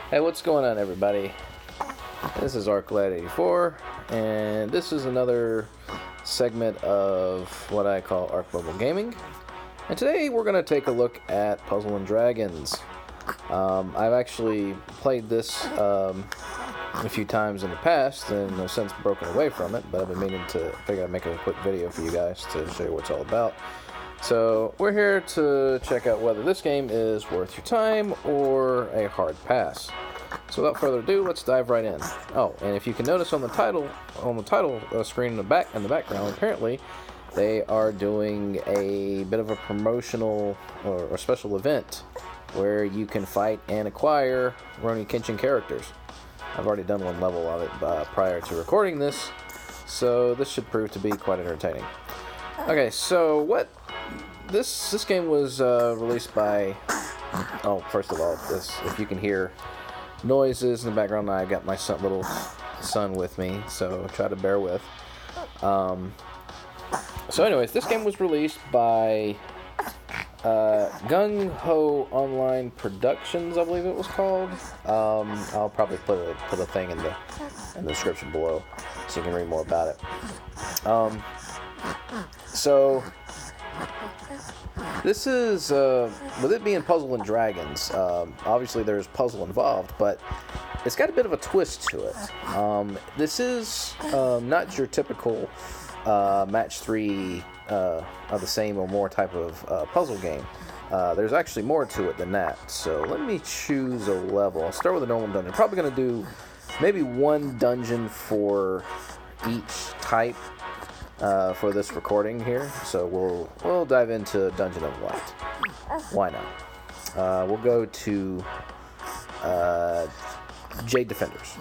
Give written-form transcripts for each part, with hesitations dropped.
Hey, what's going on, everybody? This is ArcMobileGaming, and this is another segment of what I call ArcMobileGaming. And today we're going to take a look at Puzzle and Dragons. I've actually played this a few times in the past and have since broken away from it, but I've been meaning to figure out make a quick video for you guys to show you what it's all about. So we're here to check out whether this game is worth your time or a hard pass. So without further ado, let's dive right in. Oh, and if you can notice on the title screen in the background, apparently they are doing a bit of a promotional or a special event where you can fight and acquire Rurouni Kenshin characters. I've already done one level of it prior to recording this, so this should prove to be quite entertaining. Okay, so this game was released by, first of all, if you can hear noises in the background, I got my little son with me, so try to bear with. So anyways, this game was released by Gung Ho Online Productions, I believe it was called. I'll probably put a thing in the description below so you can read more about it. So this is, with it being Puzzle and Dragons, obviously there's puzzle involved, but it's got a bit of a twist to it. This is not your typical match 3 of the same or more type of puzzle game. There's actually more to it than that. So let me choose a level. I'll start with a normal dungeon. Probably going to do maybe one dungeon for each type for this recording here. So we'll dive into Dungeon of Light. Why not? We'll go to Jade Defenders.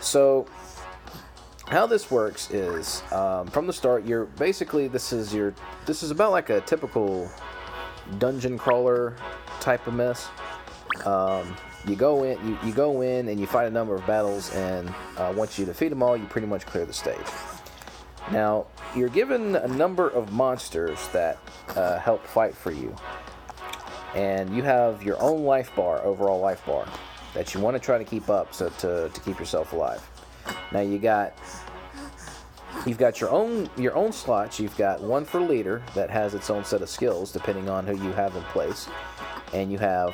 So how this works is from the start, this is about like a typical dungeon crawler type of mess. You go in and you fight a number of battles, and once you defeat them all, you pretty much clear the stage. Now, you're given a number of monsters that help fight for you, and you have your own overall life bar, that you want to try to keep up to keep yourself alive. Now you've got your own slots. You've got one for leader that has its own set of skills depending on who you have in place, and you have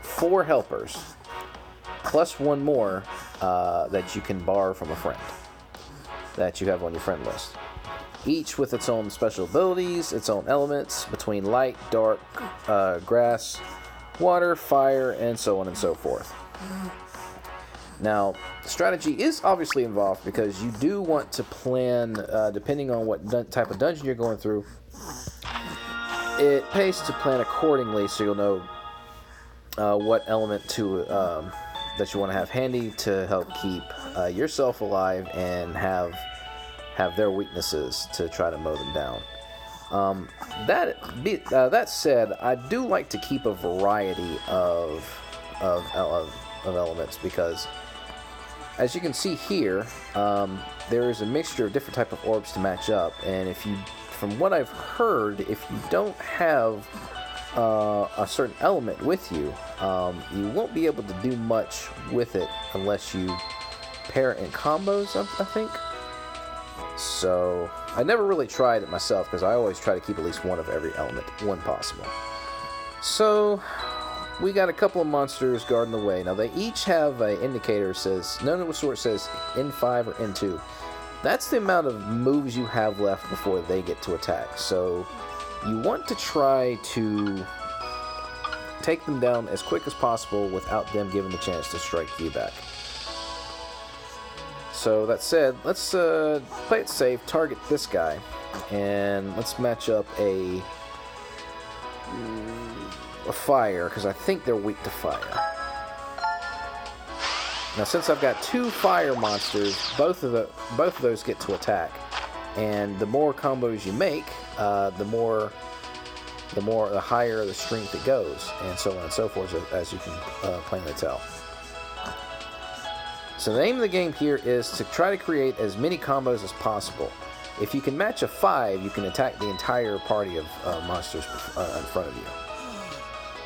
4 helpers, plus one more that you can borrow from a friend that you have on your friend list. Each with its own special abilities, its own elements between light, dark, grass, water, fire, and so on and so forth. Now, strategy is obviously involved because you do want to plan, depending on what type of dungeon you're going through, it pays to plan accordingly so you'll know what element that you want to have handy to help keep yourself alive and have their weaknesses to try to mow them down. That said, I do like to keep a variety of elements because, as you can see here, there is a mixture of different type of orbs to match up, and from what I've heard, if you don't have a certain element with you, you won't be able to do much with it unless you pair it in combos, I think. So I never really tried it myself because I always try to keep at least one of every element when possible. So we got a couple of monsters guarding the way. Now they each have an indicator that says, none of the sort says N5 or N2. That's the amount of moves you have left before they get to attack. So you want to try to take them down as quick as possible without them giving the chance to strike you back. So that said, let's play it safe, target this guy, and let's match up a fire, because I think they're weak to fire. Now since I've got 2 fire monsters, both of those get to attack. And the more combos you make, the higher the strength it goes, and so on and so forth, as you can plainly tell. So the aim of the game here is to try to create as many combos as possible. If you can match a 5, you can attack the entire party of monsters in front of you.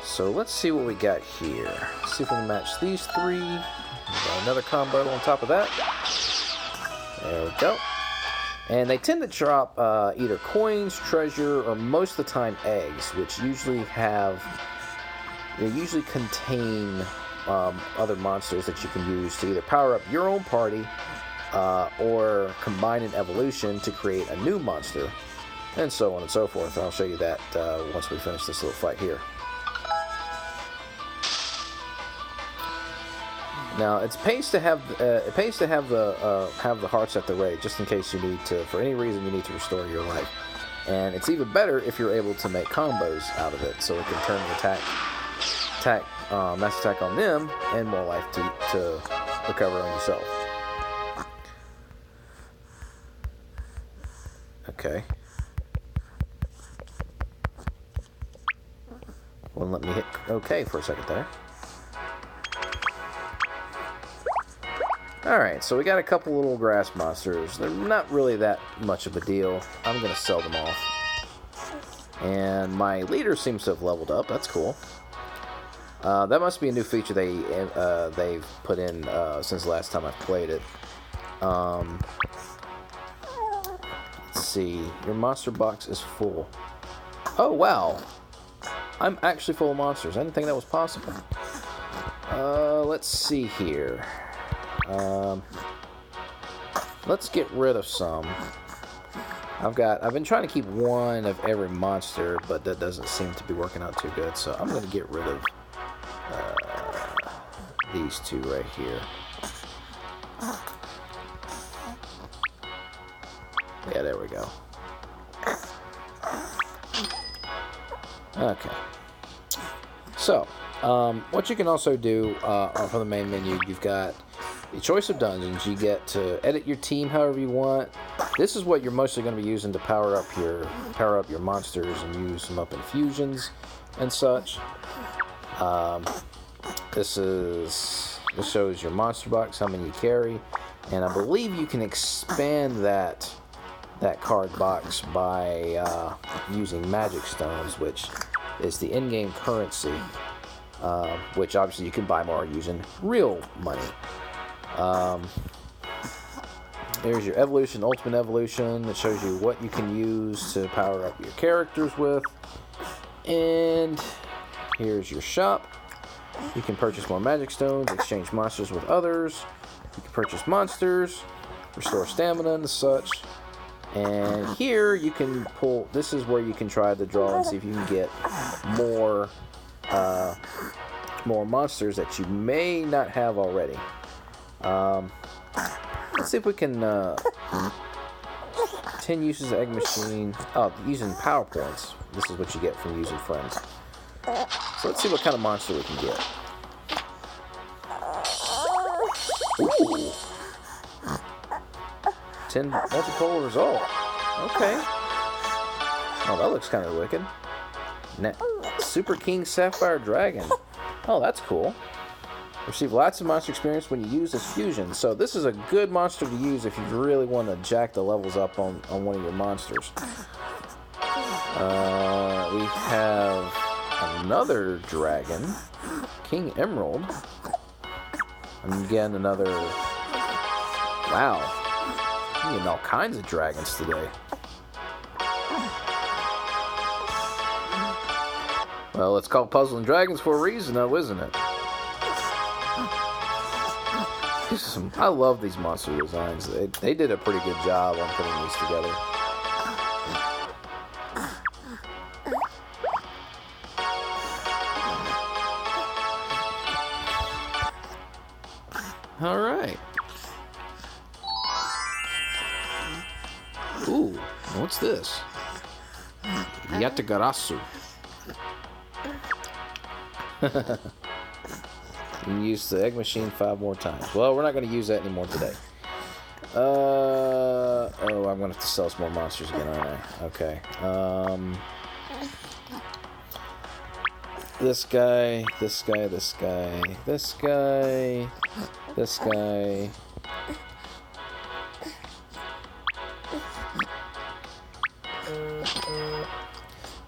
So let's see what we got here. See if we can match these three. Got another combo on top of that. There we go. And they tend to drop either coins, treasure, or most of the time eggs, which usually contain other monsters that you can use to either power up your own party or combine an evolution to create a new monster, and so on and so forth. I'll show you that once we finish this little fight here. Now it pays to have the hearts at the ready, just in case you need to, for any reason, you need to restore your life. And it's even better if you're able to make combos out of it, so it can turn the mass attack on them and more life to recover on yourself. Okay. Wouldn't let me hit OK for a second there. Alright, so we got a couple little grass monsters. They're not really that much of a deal. I'm going to sell them off. And my leader seems to have leveled up. That's cool. That must be a new feature they've put in since the last time I played it. Let's see. Your monster box is full. Oh, wow. I'm actually full of monsters. I didn't think that was possible. Let's see here. Let's get rid of some. I've been trying to keep one of every monster, but that doesn't seem to be working out too good. So I'm going to get rid of these two right here. Yeah, there we go. Okay. So, what you can also do from the main menu, you've got the choice of dungeons. You get to edit your team however you want. This is what you're mostly going to be using to power up your monsters and use them up in fusions and such. This shows your monster box, how many you carry, and I believe you can expand that card box by using magic stones, which is the in-game currency, which obviously you can buy more using real money. There's your evolution, ultimate evolution, that shows you what you can use to power up your characters with. And here's your shop. You can purchase more magic stones, exchange monsters with others. You can purchase monsters, restore stamina and such. And here you can pull, this is where you can try to draw and see if you can get more monsters that you may not have already. Let's see if we can 10 uses of egg machine. Oh, using power points. This is what you get from using friends. So let's see what kind of monster we can get. Ooh. 10 multiple result. Okay. Oh, that looks kind of wicked. Super King Sapphire Dragon. Oh, that's cool. Receive lots of monster experience when you use this fusion. So this is a good monster to use if you really want to jack the levels up on one of your monsters. We have another dragon, King Emerald. And again, another... Wow. I'm getting all kinds of dragons today. Well, it's called Puzzling Dragons for a reason, though, isn't it? I love these monster designs. They did a pretty good job on putting these together. All right. Ooh, what's this? Yatagarasu. You can use the egg machine 5 more times. Well, we're not going to use that anymore today. Oh, I'm going to have to sell some more monsters again, aren't I? Okay. This guy, this guy, this guy, this guy, this guy.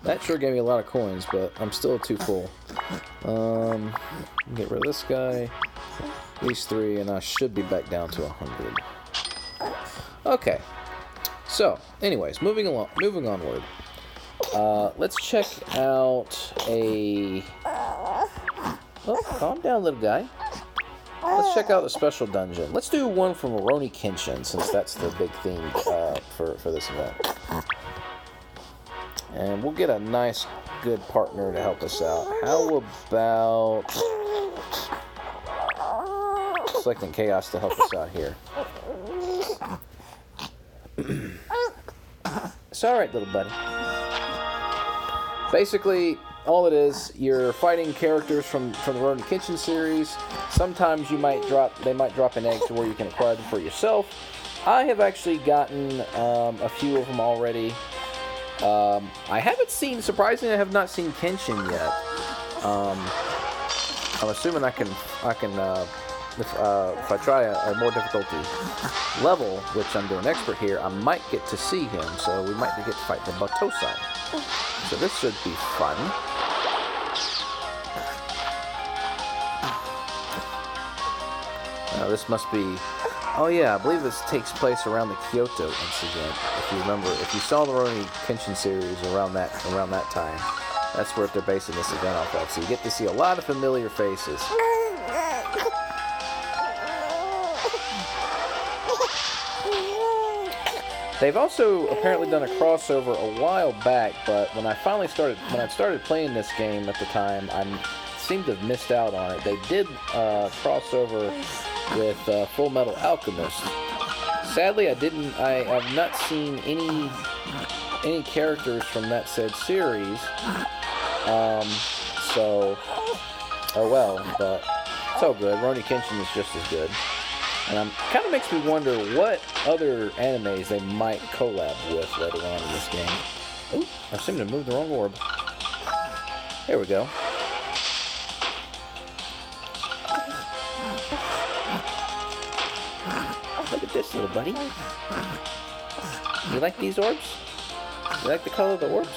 That sure gave me a lot of coins, but I'm still too full. Get rid of this guy. These three, and I should be back down to 100. Okay. So, anyways, moving onward. Let's check out a... Oh, calm down, little guy. Let's check out the special dungeon. Let's do one from Rurouni Kenshin, since that's the big theme for this event. And we'll get a nice, good partner to help us out. How about selecting Chaos to help us out here? It's alright, little buddy. Basically, all it is, you're fighting characters from the Rurouni Kenshin series. Sometimes they might drop an egg to where you can acquire them for yourself. I have actually gotten a few of them already. I haven't seen, surprisingly, I have not seen Kenshin yet. I'm assuming I can if I try a more difficulty level, which I'm doing expert here, I might get to see him, so we might get to fight the Batosai. So this should be fun. Now this must be... Oh yeah, I believe this takes place around the Kyoto incident. If you remember, if you saw the Rurouni Kenshin series around that time, that's where they're basing this event off of. So you get to see a lot of familiar faces. They've also apparently done a crossover a while back, but when I started playing this game at the time, I seemed to have missed out on it. They did crossover with Full Metal Alchemist. Sadly, I have not seen any characters from that said series. So, oh well, but it's all good. Rurouni Kenshin is just as good. And kind of makes me wonder what other animes they might collab with later on in this game. Ooh, I seem to move the wrong orb. There we go. Look at this, little buddy. You like these orbs? You like the color of the orbs?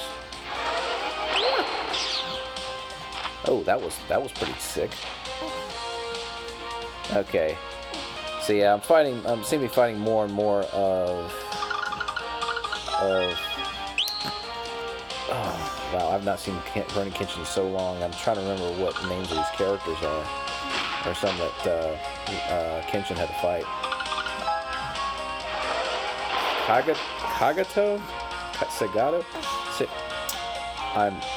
Oh, that was pretty sick. Okay. So yeah, I'm seem to be fighting more and more of oh wow, I've not seen Rurouni Kenshin in so long. I'm trying to remember what names of these characters are, or some that Kenshin had to fight. Kagato? Sagato?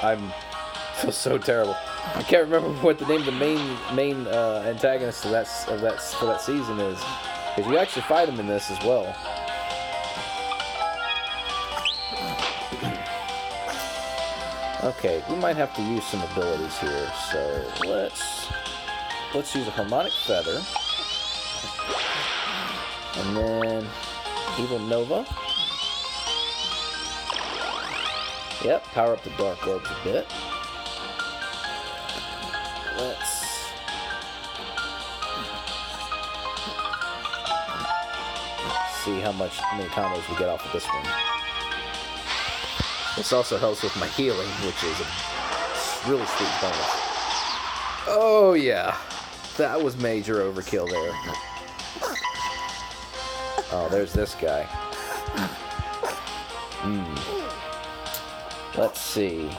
I'm feel so terrible. I can't remember what the name of the main antagonist for that season is, because you actually fight him in this as well. Okay, we might have to use some abilities here, so let's use a harmonic feather, and then Evil Nova. Yep, power up the dark orbs a bit. Let's see how many combos we get off of this one. This also helps with my healing, which is a really sweet bonus. Oh yeah, that was major overkill there. Oh, there's this guy. Let's see.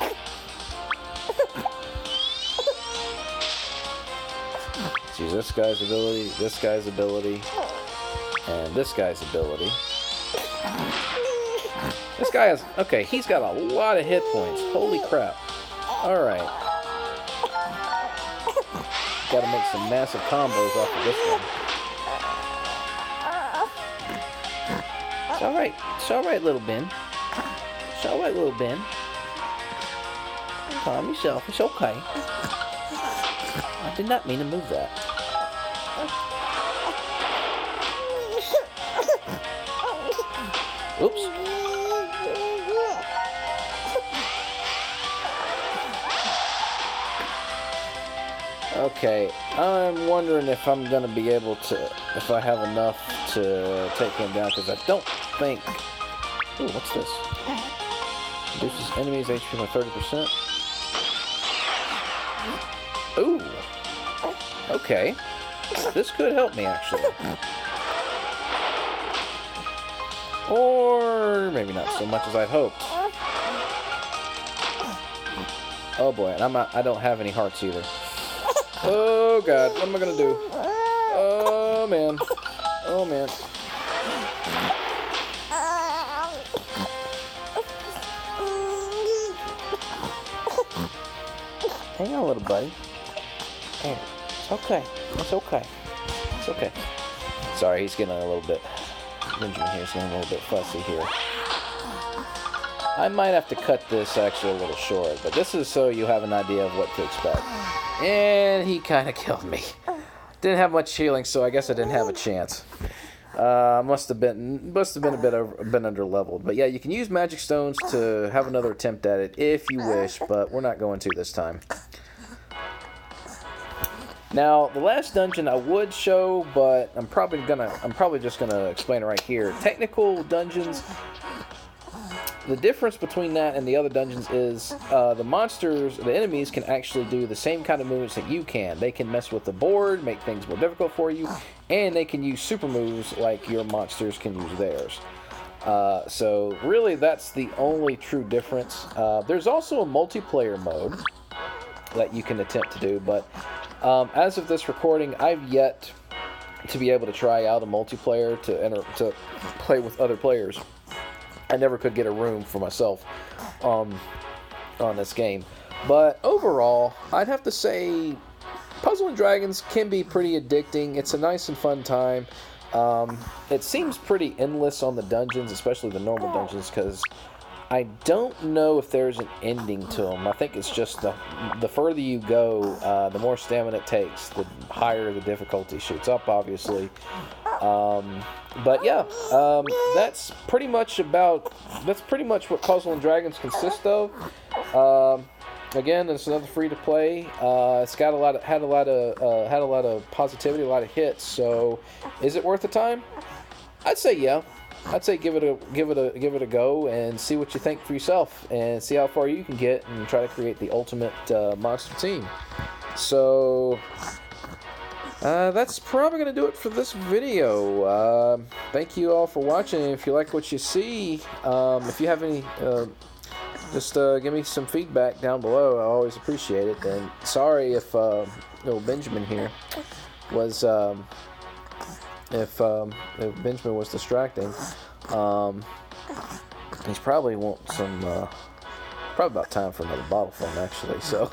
Let's use this guy's ability, and this guy's ability. This guy has... Okay, he's got a lot of hit points. Holy crap. Alright. Gotta make some massive combos off of this one. It's alright. It's alright, little Ben. It's alright, little Ben. Calm yourself. It's okay. I did not mean to move that. Oops. Okay, I'm wondering if I'm going to be able to, if I have enough to take him down, because I don't think... Ooh, what's this? Reduces enemies HP by 30%. Ooh. Okay. This could help me, actually. Or maybe not so much as I'd hoped. Oh boy, and I don't have any hearts either. Oh god, what am I gonna do? Oh man. Oh man. Hang on, little buddy. Hey, it's okay. It's okay. It's okay. Sorry, he's getting a little bit... Benjamin here's getting a little bit fussy here. I might have to cut this actually a little short, but this is so you have an idea of what to expect. And he kind of killed me. Didn't have much healing, so I guess I didn't have a chance. Must have been a bit under leveled. But yeah, you can use magic stones to have another attempt at it if you wish, but we're not going to this time. Now, the last dungeon I would show, but I'm probably just gonna explain it right here. Technical dungeons. The difference between that and the other dungeons is the monsters, the enemies, can actually do the same kind of movements that you can. They can mess with the board, make things more difficult for you, and they can use super moves like your monsters can use theirs. So really, that's the only true difference. There's also a multiplayer mode that you can attempt to do, but as of this recording, I've yet to be able to try out a multiplayer to play with other players. I never could get a room for myself on this game. But overall, I'd have to say Puzzle and Dragons can be pretty addicting. It's a nice and fun time. It seems pretty endless on the dungeons, especially the normal dungeons, because I don't know if there's an ending to them. I think it's just the further you go, the more stamina it takes, the higher the difficulty shoots up, obviously. But yeah, that's pretty much what Puzzle and Dragons consist of. Again, it's another free to play. It's got had a lot of positivity, a lot of hits. So, is it worth the time? I'd say yeah. I'd say give it a go and see what you think for yourself, and see how far you can get, and try to create the ultimate monster team. So that's probably gonna do it for this video. Thank you all for watching. If you like what you see, if you have any, just give me some feedback down below. I always appreciate it. And sorry if little Benjamin here was. If Benjamin was distracting, he's probably probably about time for another bottle phone, actually. So,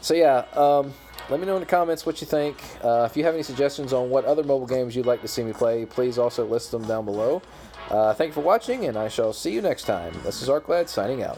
so yeah, let me know in the comments what you think. If you have any suggestions on what other mobile games you'd like to see me play, please also list them down below. Thank you for watching, and I shall see you next time. This is ArcLad signing out.